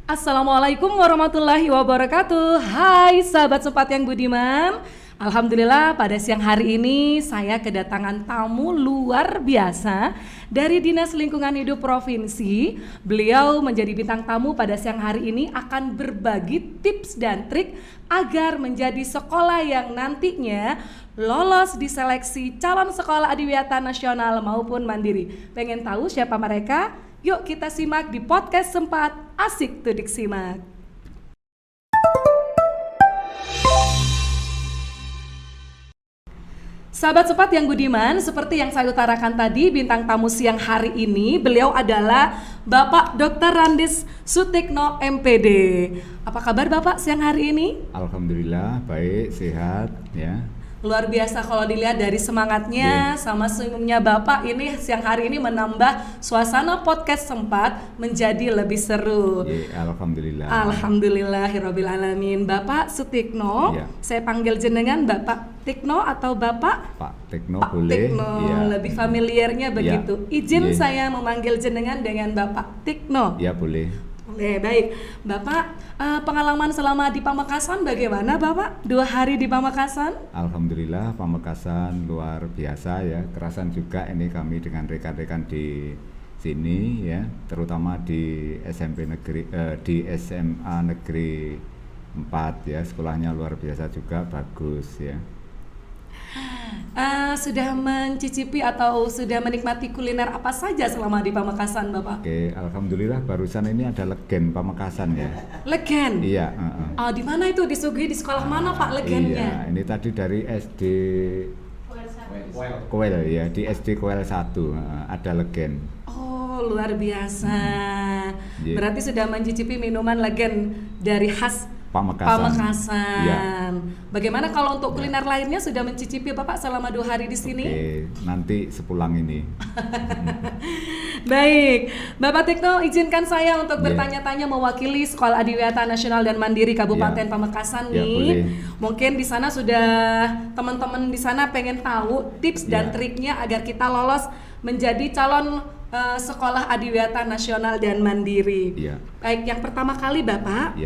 Assalamualaikum warahmatullahi wabarakatuh. Hai sahabat sempat yang budiman. Alhamdulillah pada siang hari ini saya kedatangan tamu luar biasa dari Dinas Lingkungan Hidup Provinsi. Beliau menjadi bintang tamu pada siang hari ini akan berbagi tips dan trik agar menjadi sekolah yang nantinya lolos di seleksi calon sekolah adiwiyata nasional maupun mandiri. Pengen tahu siapa mereka? Yuk kita simak di podcast Sempat Asik Tuh Disimak. Sahabat Sempat yang budiman, seperti yang saya utarakan tadi, bintang tamu siang hari ini beliau adalah Bapak Dr. Randis Sutikno MPD. Apa kabar Bapak siang hari ini? Alhamdulillah baik, sehat ya. Luar biasa kalau dilihat dari semangatnya sama senyumnya Bapak ini siang hari ini menambah suasana podcast Sempat menjadi lebih seru. Alhamdulillah. Alhamdulillahirabbil alamin. Bapak Sutikno, saya panggil jenengan Bapak Tikno atau Bapak? Pak Tikno Pak boleh. Tikno, lebih familiarnya begitu. Izin Iya. saya memanggil jenengan dengan Bapak Tikno. Ya boleh. Oke, baik. Bapak, pengalaman selama di Pamekasan bagaimana Bapak? 2 hari di Pamekasan? Alhamdulillah Pamekasan luar biasa ya. Kerasan juga ini kami dengan rekan-rekan di sini ya, terutama di SMP negeri di SMA Negeri 4 ya. Sekolahnya luar biasa juga, bagus ya. Sudah mencicipi atau sudah menikmati kuliner apa saja selama di Pamekasan Bapak? Oke, alhamdulillah barusan ini ada legen Pamekasan ya. Legen? Iya. Di mana itu disuguhi di sekolah mana Pak legennya? Iya, ini tadi dari SD Koel ya, di SD Koel 1 ada legen. Oh, luar biasa. Berarti sudah mencicipi minuman legen dari khas Pamekasan. Ya. Bagaimana kalau untuk kuliner lainnya sudah mencicipi Bapak selama 2 hari di sini? Oke, nanti sepulang ini. Baik, Bapak Tikno izinkan saya untuk bertanya-tanya mewakili Sekolah Adiwiyata Nasional dan Mandiri Kabupaten Pamekasan nih. Boleh. Mungkin di sana sudah teman-teman di sana pengen tahu tips dan triknya agar kita lolos menjadi calon Sekolah Adiwiyata Nasional dan Mandiri. Baik, yang pertama kali Bapak.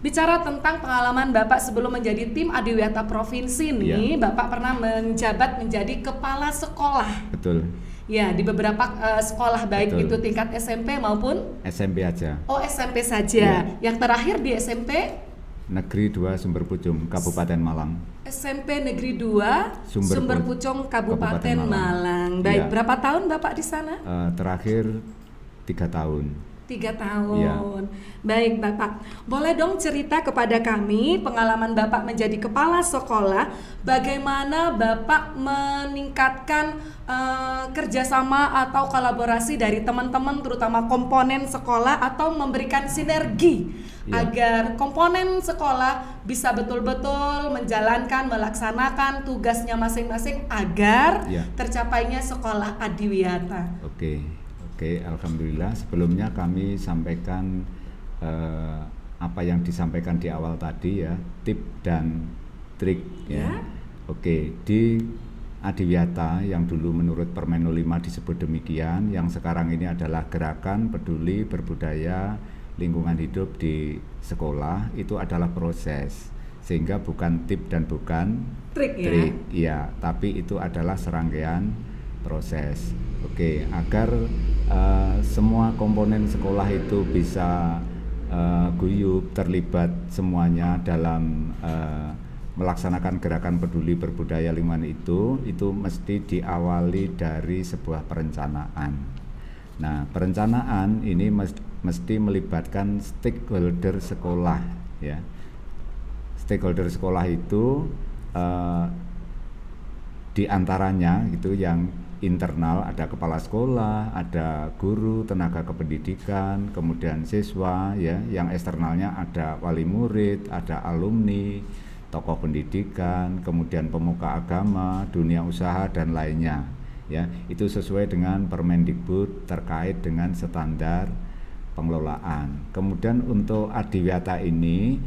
Bicara tentang pengalaman Bapak sebelum menjadi tim Adiwiyata Provinsi nih, Bapak pernah menjabat menjadi kepala sekolah. Betul. Ya, di beberapa sekolah baik itu tingkat SMP maupun SMP aja. Oh, SMP saja. Yang terakhir di SMP Negeri 2 Sumber Pucung, Kabupaten Malang. SMP Negeri 2 Sumber Pucung, Kabupaten Malang. Baik, berapa tahun Bapak di sana? Terakhir 3 tahun. 3 tahun. Baik Bapak, boleh dong cerita kepada kami pengalaman Bapak menjadi kepala sekolah, bagaimana Bapak meningkatkan kerjasama atau kolaborasi dari teman-teman terutama komponen sekolah atau memberikan sinergi agar komponen sekolah bisa betul-betul menjalankan, melaksanakan tugasnya masing-masing agar tercapainya sekolah adiwiyata. Oke, alhamdulillah. Sebelumnya kami sampaikan apa yang disampaikan di awal tadi ya, tip dan trik ya. Oke, di Adiwiyata yang dulu menurut Permen 05 disebut demikian, yang sekarang ini adalah Gerakan Peduli Berbudaya Lingkungan Hidup di Sekolah, itu adalah proses. Sehingga bukan tip dan bukan trik ya, tapi itu adalah serangkaian proses. Oke, agar semua komponen sekolah itu bisa guyup, terlibat semuanya dalam melaksanakan gerakan peduli berbudaya lingkungan itu mesti diawali dari sebuah perencanaan. Nah, perencanaan ini mesti melibatkan stakeholder sekolah ya. Stakeholder sekolah itu diantaranya gitu yang internal ada kepala sekolah, ada guru, tenaga kependidikan, kemudian siswa ya, yang eksternalnya ada wali murid, ada alumni, tokoh pendidikan, kemudian pemuka agama, dunia usaha dan lainnya ya. Itu sesuai dengan Permendikbud terkait dengan standar pengelolaan. Kemudian untuk Adiwiyata ini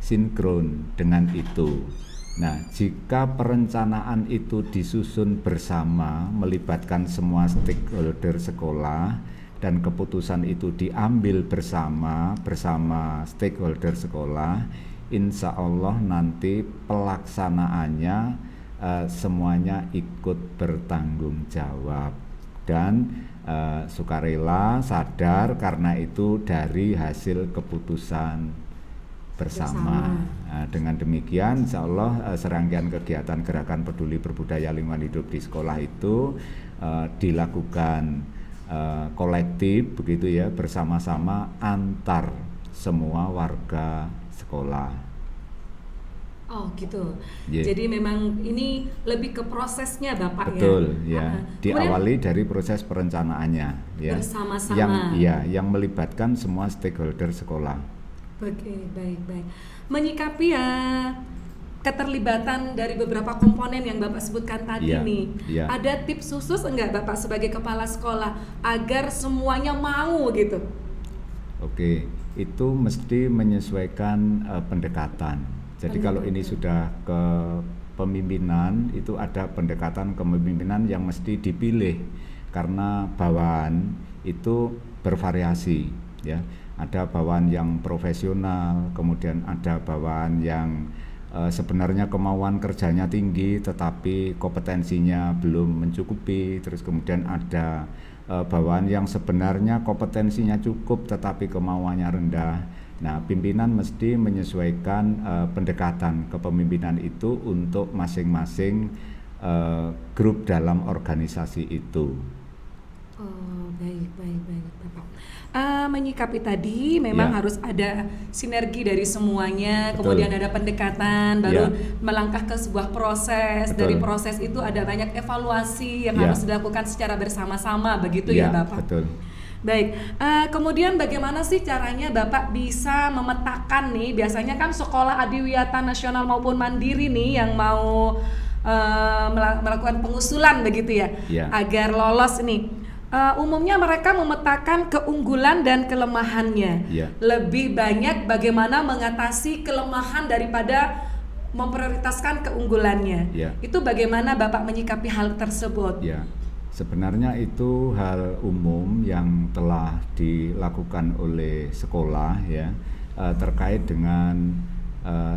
sinkron dengan itu. Nah, jika perencanaan itu disusun bersama, melibatkan semua stakeholder sekolah dan keputusan itu diambil bersama stakeholder sekolah, insya Allah nanti pelaksanaannya semuanya ikut bertanggung jawab dan sukarela, sadar karena itu dari hasil keputusan bersama. Nah, dengan demikian insya Allah serangkaian kegiatan gerakan peduli berbudaya lingkungan hidup di sekolah itu dilakukan kolektif begitu ya, bersama-sama antar semua warga sekolah. Oh gitu. Yeah. Jadi memang ini lebih ke prosesnya Bapak. Betul, ya. Diawali dari proses perencanaannya ya. Bersama-sama. Yang melibatkan semua stakeholder sekolah. Oke, baik. Menyikapi ya keterlibatan dari beberapa komponen yang Bapak sebutkan tadi nih. Ada tips khusus enggak Bapak sebagai kepala sekolah agar semuanya mau gitu? Oke, itu mesti menyesuaikan pendekatan. Jadi kalau ini sudah ke pemimpinan, itu ada pendekatan kepemimpinan yang mesti dipilih karena bawahan itu bervariasi ya. Ada bawahan yang profesional, kemudian ada bawahan yang sebenarnya kemauan kerjanya tinggi tetapi kompetensinya belum mencukupi. Terus kemudian ada bawahan yang sebenarnya kompetensinya cukup tetapi kemauannya rendah. Nah, pimpinan mesti menyesuaikan pendekatan kepemimpinan itu untuk masing-masing grup dalam organisasi itu. Oh, baik Bapak. Menyikapi tadi memang harus ada sinergi dari semuanya. Betul. Kemudian ada pendekatan, baru melangkah ke sebuah proses. Betul. Dari proses itu ada banyak evaluasi yang harus dilakukan secara bersama-sama, begitu ya Bapak? Betul. Baik, kemudian bagaimana sih caranya Bapak bisa memetakan nih, biasanya kan sekolah adiwiyata nasional maupun mandiri nih yang mau melakukan pengusulan begitu ya, agar lolos nih. Umumnya mereka memetakan keunggulan dan kelemahannya. Lebih banyak bagaimana mengatasi kelemahan daripada memprioritaskan keunggulannya. Itu bagaimana Bapak menyikapi hal tersebut? Sebenarnya itu hal umum yang telah dilakukan oleh sekolah ya, terkait dengan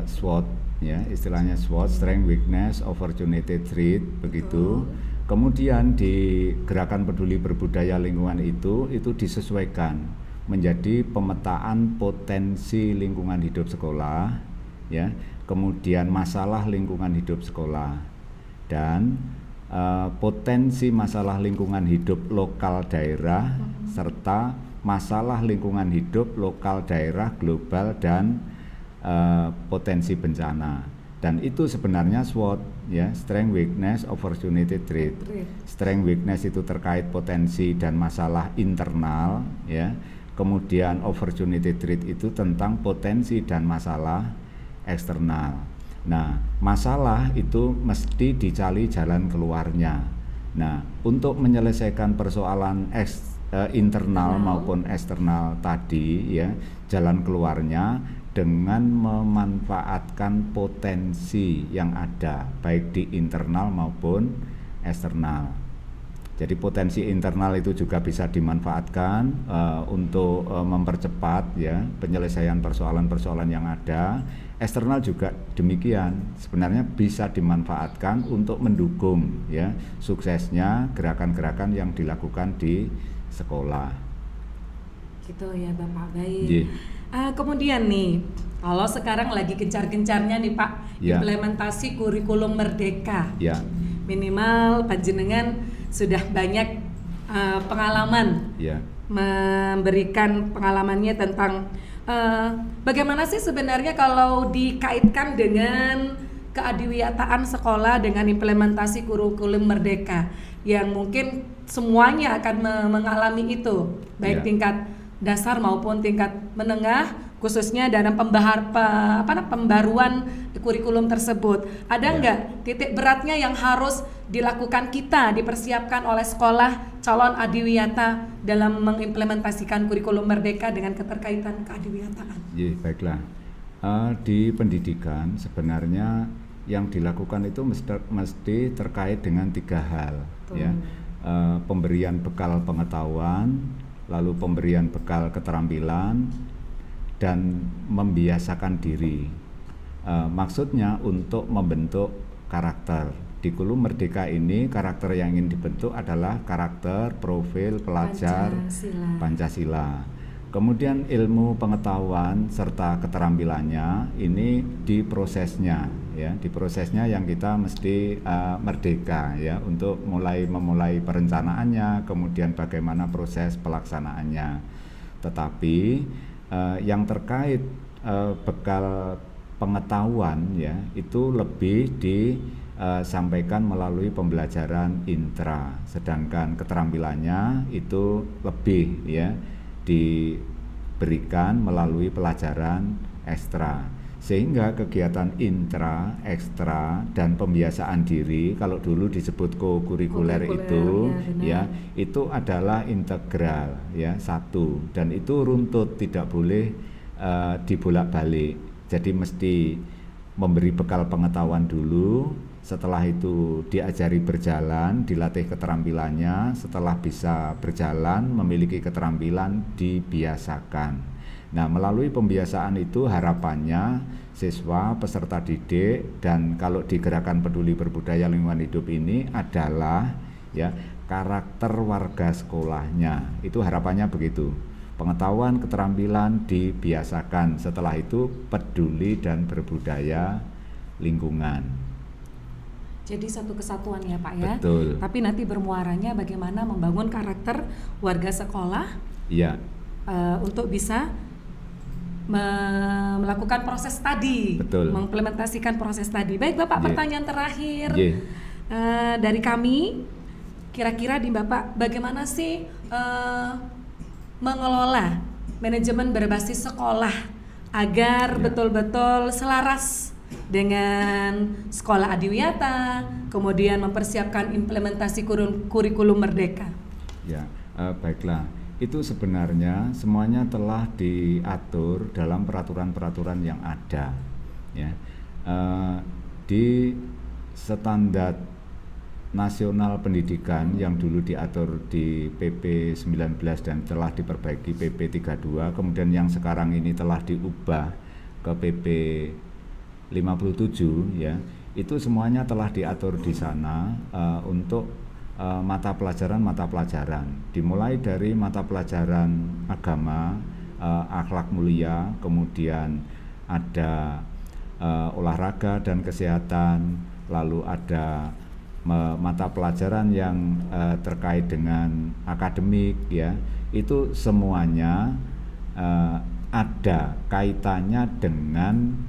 SWOT ya, istilahnya SWOT, Strength, Weakness, Opportunity, Threat begitu. Kemudian di gerakan peduli berbudaya lingkungan itu disesuaikan menjadi pemetaan potensi lingkungan hidup sekolah ya, kemudian masalah lingkungan hidup sekolah dan potensi masalah lingkungan hidup lokal daerah serta masalah lingkungan hidup lokal daerah global dan potensi bencana. Dan itu sebenarnya SWOT ya, Strength, Weakness, Opportunity, Threat. Strength, Weakness itu terkait potensi dan masalah internal ya. Kemudian Opportunity, Threat itu tentang potensi dan masalah eksternal. Nah, masalah itu mesti dicari jalan keluarnya. Nah, untuk menyelesaikan persoalan internal maupun eksternal tadi ya, jalan keluarnya dengan memanfaatkan potensi yang ada baik di internal maupun eksternal. Jadi potensi internal itu juga bisa dimanfaatkan untuk mempercepat ya penyelesaian persoalan-persoalan yang ada. Eksternal juga demikian, sebenarnya bisa dimanfaatkan untuk mendukung ya suksesnya gerakan-gerakan yang dilakukan di sekolah. Gitu ya Bapak, baik. Kemudian nih, kalau sekarang lagi gencar-gencarnya nih Pak, implementasi kurikulum merdeka. Minimal panjenengan sudah banyak pengalaman, memberikan pengalamannya tentang bagaimana sih sebenarnya kalau dikaitkan dengan keadiwiyataan sekolah dengan implementasi kurikulum merdeka yang mungkin semuanya akan mengalami itu, baik tingkat dasar maupun tingkat menengah, khususnya dalam pembaruan kurikulum tersebut. Ada nggak titik beratnya yang harus dilakukan kita, dipersiapkan oleh sekolah calon adiwiyata dalam mengimplementasikan kurikulum merdeka dengan keterkaitan keadiwiyataan? Baiklah. Di pendidikan sebenarnya yang dilakukan itu mesti terkait dengan 3 hal ya. Pemberian bekal pengetahuan, lalu pemberian bekal keterampilan, dan membiasakan diri. Maksudnya untuk membentuk karakter. Di Kurikulum Merdeka ini karakter yang ingin dibentuk adalah karakter profil pelajar Pancasila. Kemudian ilmu pengetahuan serta keterampilannya ini di prosesnya, ya, di prosesnya yang kita mesti merdeka, ya, untuk memulai perencanaannya, kemudian bagaimana proses pelaksanaannya. Tetapi yang terkait bekal pengetahuan, ya, itu lebih disampaikan melalui pembelajaran intra, sedangkan keterampilannya itu lebih, ya, diberikan melalui pelajaran ekstra. Sehingga kegiatan intra, ekstra, dan pembiasaan diri, kalau dulu disebut co-kurikuler itu, ya, itu adalah integral, ya, satu, dan itu runtut, tidak boleh dibolak-balik. Jadi mesti memberi bekal pengetahuan dulu, setelah itu diajari berjalan, dilatih keterampilannya, setelah bisa berjalan, memiliki keterampilan, dibiasakan. Nah, melalui pembiasaan itu harapannya siswa, peserta didik, dan kalau di Gerakan Peduli Berbudaya Lingkungan Hidup ini adalah, ya, karakter warga sekolahnya. Itu harapannya begitu. Pengetahuan, keterampilan dibiasakan, setelah itu peduli dan berbudaya lingkungan. Jadi satu kesatuan ya Pak ya. Betul. Tapi nanti bermuaranya bagaimana membangun karakter warga sekolah. Iya. Untuk bisa melakukan proses tadi. Betul. Mengimplementasikan proses tadi. Baik Bapak, pertanyaan terakhir dari kami. Kira-kira di Bapak bagaimana sih mengelola manajemen berbasis sekolah agar betul-betul selaras dengan sekolah adiwiyata, kemudian mempersiapkan implementasi kurikulum merdeka. Ya, baiklah. Itu sebenarnya semuanya telah diatur dalam peraturan-peraturan yang ada, ya. Di standar nasional pendidikan yang dulu diatur di PP 19 dan telah diperbaiki PP 32, kemudian yang sekarang ini telah diubah ke PP 57, ya, itu semuanya telah diatur di sana untuk mata pelajaran, dimulai dari mata pelajaran agama, akhlak mulia, kemudian ada olahraga dan kesehatan, lalu ada mata pelajaran yang terkait dengan akademik, ya, itu semuanya ada kaitannya dengan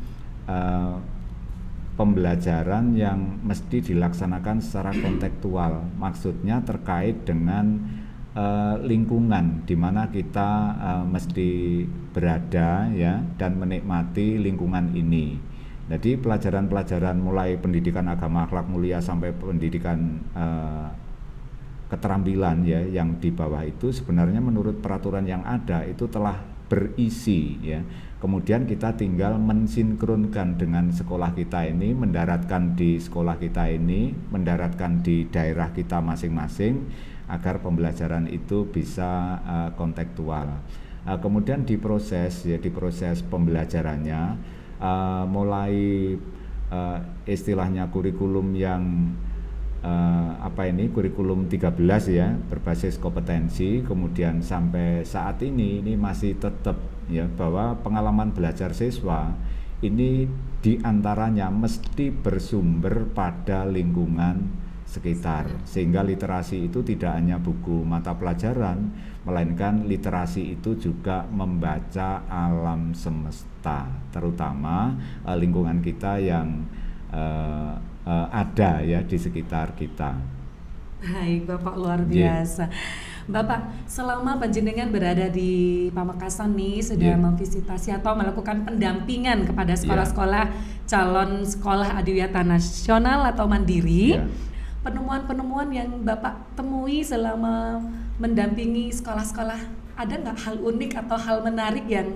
pembelajaran yang mesti dilaksanakan secara kontekstual, maksudnya terkait dengan lingkungan di mana kita mesti berada, ya, dan menikmati lingkungan ini. Jadi pelajaran-pelajaran mulai pendidikan agama, akhlak mulia sampai pendidikan keterampilan, ya, yang di bawah itu sebenarnya menurut peraturan yang ada itu telah berisi, ya. Kemudian kita tinggal mensinkronkan dengan sekolah kita ini, mendaratkan di sekolah kita ini, mendaratkan di daerah kita masing-masing agar pembelajaran itu bisa kontekstual. Kemudian diproses, ya, diproses pembelajarannya, mulai istilahnya kurikulum yang kurikulum 13, ya, berbasis kompetensi, kemudian sampai saat ini masih tetap, ya, bahwa pengalaman belajar siswa ini diantaranya mesti bersumber pada lingkungan sekitar, sehingga literasi itu tidak hanya buku mata pelajaran, melainkan literasi itu juga membaca alam semesta, terutama lingkungan kita yang ada, ya, di sekitar kita. Baik Bapak, luar biasa. Bapak, selama panjenengan berada di Pamekasan nih sudah memvisitasi atau melakukan pendampingan kepada sekolah-sekolah calon sekolah adiwiyata nasional atau mandiri. Penemuan-penemuan yang Bapak temui selama mendampingi sekolah-sekolah, ada nggak hal unik atau hal menarik yang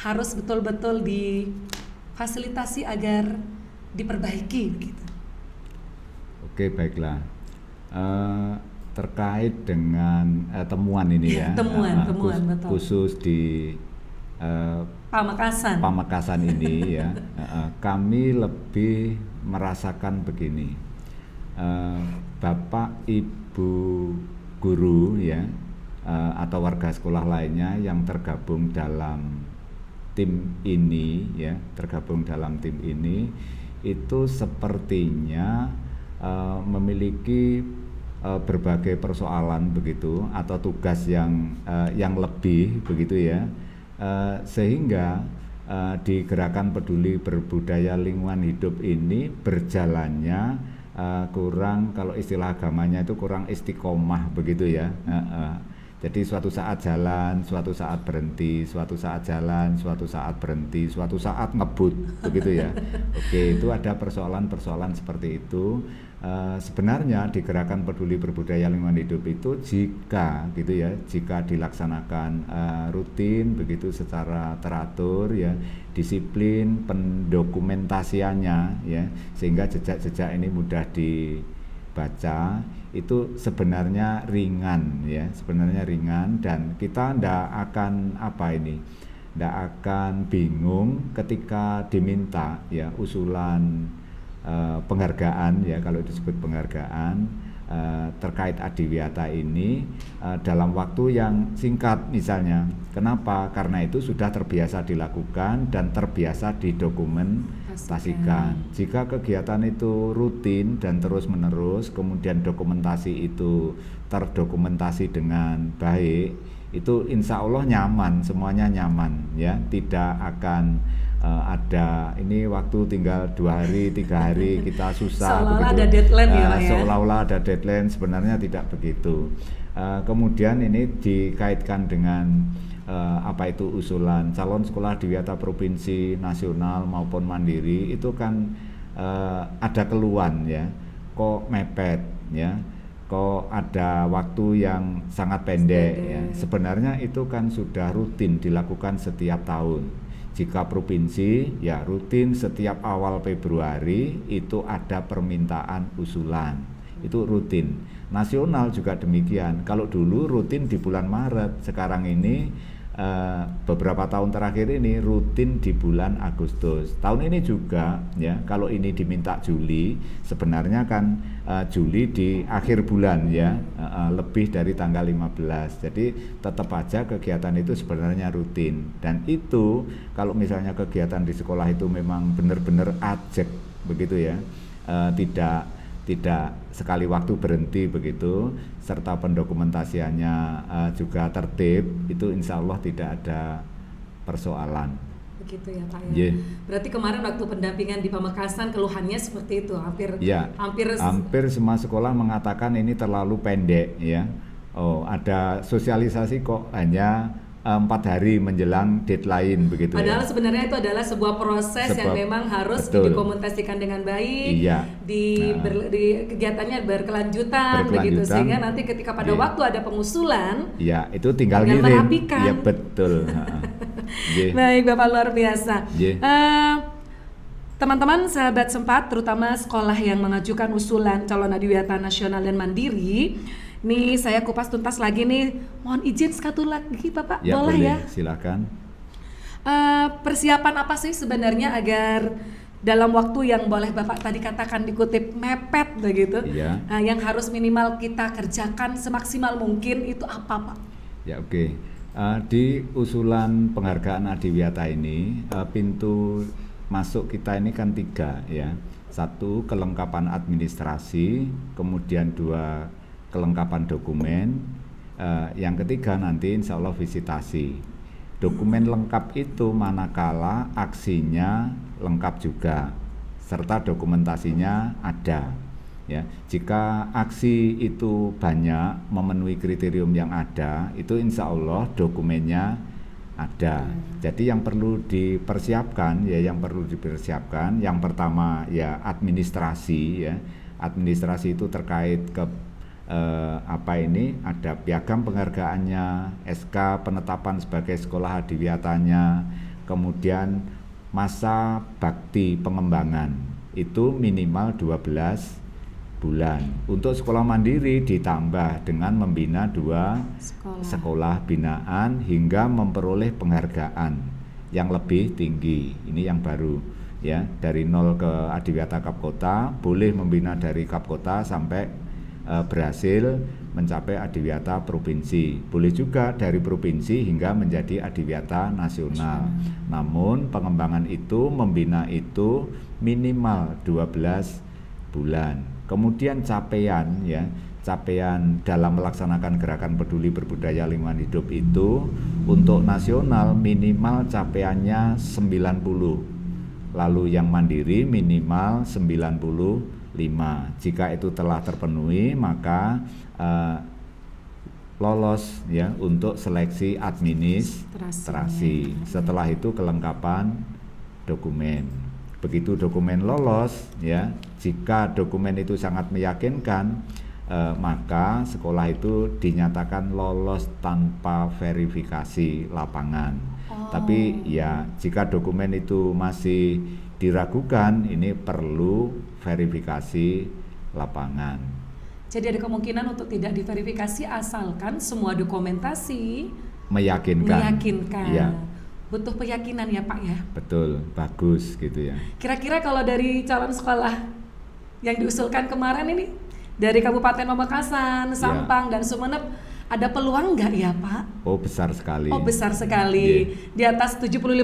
harus betul-betul difasilitasi agar diperbaiki gitu? Oke, baiklah. terkait dengan temuan ini ya, temuan betul. khusus di Pamekasan ini ya, kami lebih merasakan begini, Bapak Ibu guru ya, atau warga sekolah lainnya yang tergabung dalam tim ini ya, itu sepertinya memiliki berbagai persoalan begitu, atau tugas yang lebih begitu ya, sehingga di Gerakan Peduli Berbudaya Lingkungan Hidup ini berjalannya kurang, kalau istilah agamanya itu kurang istiqomah begitu ya. Jadi suatu saat jalan, suatu saat berhenti, suatu saat jalan, suatu saat berhenti, suatu saat ngebut begitu ya. Oke, itu ada persoalan-persoalan seperti itu. Sebenarnya di Gerakan Peduli Berbudaya Lingkungan Hidup itu jika dilaksanakan rutin begitu secara teratur ya, disiplin pendokumentasiannya ya, sehingga jejak-jejak ini mudah dibaca, itu sebenarnya ringan ya, dan kita ndak akan bingung ketika diminta ya usulan penghargaan ya, kalau disebut penghargaan terkait Adiwiyata ini dalam waktu yang singkat misalnya. Kenapa? Karena itu sudah terbiasa dilakukan dan terbiasa didokumentasikan. Jika kegiatan itu rutin dan terus menerus, kemudian dokumentasi itu terdokumentasi dengan baik, itu insya Allah nyaman, semuanya nyaman ya, tidak akan ada ini waktu tinggal 2 hari 3 hari kita susah seolah-olah begitu. Ada deadline ya, seolah-olah ada deadline, sebenarnya tidak begitu. Kemudian ini dikaitkan dengan itu usulan calon sekolah Adiwiyata provinsi, nasional maupun mandiri, itu kan ada keluhan ya, kok mepet ya, kok ada waktu yang sangat pendek ya. Sebenarnya itu kan sudah rutin dilakukan setiap tahun. Jika provinsi ya rutin setiap awal Februari itu ada permintaan usulan, itu rutin. Nasional juga demikian. Kalau dulu rutin di bulan Maret, sekarang ini beberapa tahun terakhir ini rutin di bulan Agustus. Tahun ini juga ya, kalau ini diminta Juli, sebenarnya kan Juli di akhir bulan ya, lebih dari tanggal 15. Jadi tetap aja kegiatan itu sebenarnya rutin. Dan itu kalau misalnya kegiatan di sekolah itu memang benar-benar ajak begitu ya, tidak sekali waktu berhenti begitu, serta pendokumentasiannya juga tertib, itu insya Allah tidak ada persoalan. Begitu ya Pak ya. Berarti kemarin waktu pendampingan di Pamekasan keluhannya seperti itu, hampir semua sekolah mengatakan ini terlalu pendek ya. Ada sosialisasi kok hanya 4 hari menjelang deadline begitu. Padahal sebenarnya itu adalah sebuah proses yang memang harus didokumentasikan dengan baik, di kegiatannya berkelanjutan begitu, sehingga nanti ketika pada waktu ada pengusulan itu tinggal ngirim. Merapikan. Ya betul. Baik Bapak, luar biasa. Teman-teman sahabat Sempat, terutama sekolah yang mengajukan usulan calon Adiwiyata nasional dan mandiri, nih saya kupas tuntas lagi nih. Mohon izin sekali lagi Bapak, boleh ya? Silakan. Persiapan apa sih sebenarnya agar dalam waktu yang boleh Bapak tadi katakan dikutip mepet begitu, yang harus minimal kita kerjakan semaksimal mungkin, itu apa Pak? Ya oke. Di usulan penghargaan Adiwiyata ini pintu masuk kita ini kan 3 ya. 1, kelengkapan administrasi, kemudian 2, kelengkapan dokumen, yang ketiga nanti insya Allah visitasi. Dokumen lengkap itu manakala aksinya lengkap juga, serta dokumentasinya ada ya. Jika aksi itu banyak memenuhi kriterium yang ada, itu insya Allah dokumennya ada. Jadi yang perlu dipersiapkan yang pertama ya administrasi ya. Administrasi itu terkait ke ada piagam penghargaannya, SK penetapan sebagai sekolah Adiwiyatanya, kemudian masa bakti pengembangan itu minimal 12 bulan. Untuk sekolah mandiri ditambah dengan membina 2 sekolah binaan hingga memperoleh penghargaan yang lebih tinggi. Ini yang baru ya, dari 0 ke Adiwiyata Kapkota, boleh membina dari Kapkota sampai berhasil mencapai Adiwiyata Provinsi. Boleh juga dari provinsi hingga menjadi Adiwiyata Nasional. Namun pengembangan itu, membina itu minimal 12 bulan. Kemudian capaian ya, capaian dalam melaksanakan gerakan peduli berbudaya lingkungan hidup itu untuk nasional minimal capaiannya 90. Lalu yang mandiri minimal 95. Jika itu telah terpenuhi maka lolos ya untuk seleksi administrasi. Setelah itu kelengkapan dokumen. Begitu dokumen lolos ya, jika dokumen itu sangat meyakinkan, maka sekolah itu dinyatakan lolos tanpa verifikasi lapangan. Tapi ya jika dokumen itu masih diragukan, ini perlu verifikasi lapangan. Jadi ada kemungkinan untuk tidak diverifikasi asalkan semua dokumentasi meyakinkan. Ya. Butuh keyakinan ya Pak ya. Betul, bagus gitu ya. Kira-kira kalau dari calon sekolah yang diusulkan kemarin ini dari Kabupaten Pamekasan, Sampang dan Sumeneb, ada peluang nggak ya Pak? Oh besar sekali. Oh besar sekali. Di atas 75%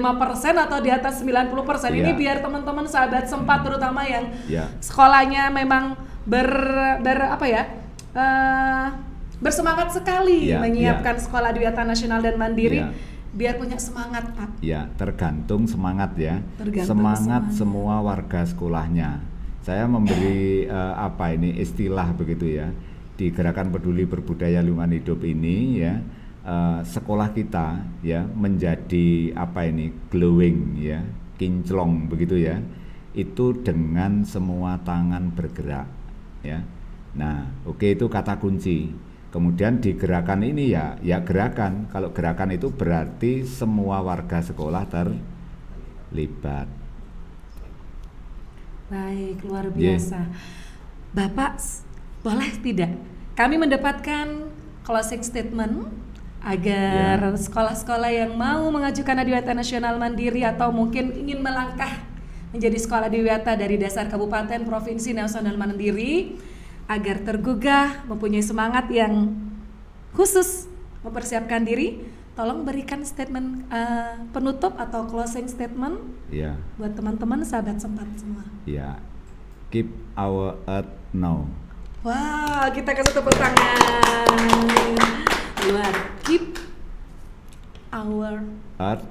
atau di atas 90%. Ini biar teman-teman sahabat sempat terutama yang sekolahnya memang bersemangat sekali menyiapkan sekolah Adiwiyata Nasional dan Mandiri. Biar punya semangat Pak. Ya, tergantung semangat ya. Semangat semua warga sekolahnya. Saya memberi istilah begitu ya. Di gerakan peduli berbudaya lingkungan hidup ini ya, sekolah kita ya menjadi glowing ya, kinclong begitu ya. Itu dengan semua tangan bergerak ya. Nah, itu kata kunci. Kemudian di gerakan ini ya gerakan. Kalau gerakan itu berarti semua warga sekolah terlibat. Baik, luar biasa. Bapak, boleh tidak kami mendapatkan closing statement agar sekolah-sekolah yang mau mengajukan Adiwiyata Nasional Mandiri atau mungkin ingin melangkah menjadi sekolah Adiwiyata dari dasar kabupaten, provinsi, nasional mandiri agar tergugah, mempunyai semangat yang khusus mempersiapkan diri, tolong berikan statement penutup atau closing statement buat teman-teman sahabat sempat semua. Keep our earth now. Wah, kita kasih tepuk tangan. Luar. Keep our earth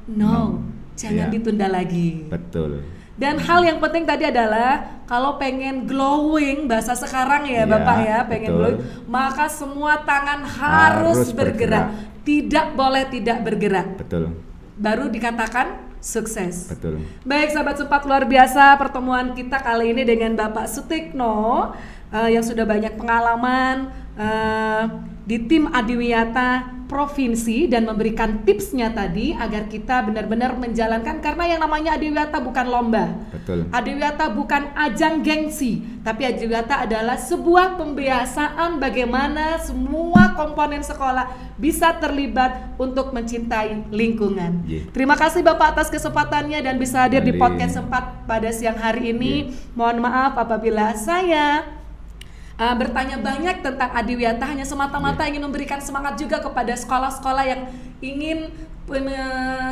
now. Jangan ditunda lagi. Betul. Dan hal yang penting tadi adalah kalau pengen glowing, bahasa sekarang ya Bapak ya, pengen glowing, maka semua tangan harus bergerak. Tidak boleh tidak bergerak. Betul. Baru dikatakan sukses. Betul. Baik sahabat sempat, luar biasa pertemuan kita kali ini dengan Bapak Sutikno yang sudah banyak pengalaman di tim Adiwiyata Provinsi dan memberikan tipsnya tadi agar kita benar-benar menjalankan, karena yang namanya Adiwiyata bukan lomba. Betul. Adiwiyata bukan ajang gengsi, tapi Adiwiyata adalah sebuah pembiasaan bagaimana semua komponen sekolah bisa terlibat untuk mencintai lingkungan. Terima kasih Bapak atas kesempatannya dan bisa hadir di podcast sempat pada siang hari ini. Mohon maaf apabila saya bertanya banyak tentang Adiwiyata hanya semata-mata ingin memberikan semangat juga kepada sekolah-sekolah yang ingin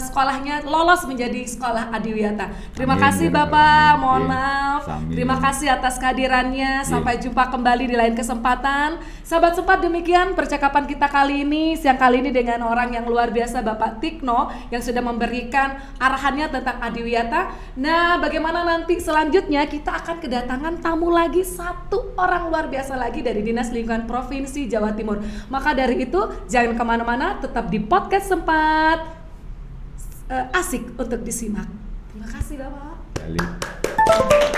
sekolahnya lolos menjadi sekolah Adiwiyata. Terima kasih Bapak, mohon maaf. Terima kasih atas kehadirannya. Sampai jumpa kembali di lain kesempatan. Sahabat sempat, demikian percakapan kita kali ini, siang kali ini dengan orang yang luar biasa, Bapak Tikno, yang sudah memberikan arahannya tentang Adiwiyata. Nah, bagaimana nanti selanjutnya kita akan kedatangan tamu lagi, satu orang luar biasa lagi dari Dinas Lingkungan Provinsi Jawa Timur. Maka dari itu jangan kemana-mana, tetap di podcast sempat. Asik untuk disimak. Terima kasih Bapak.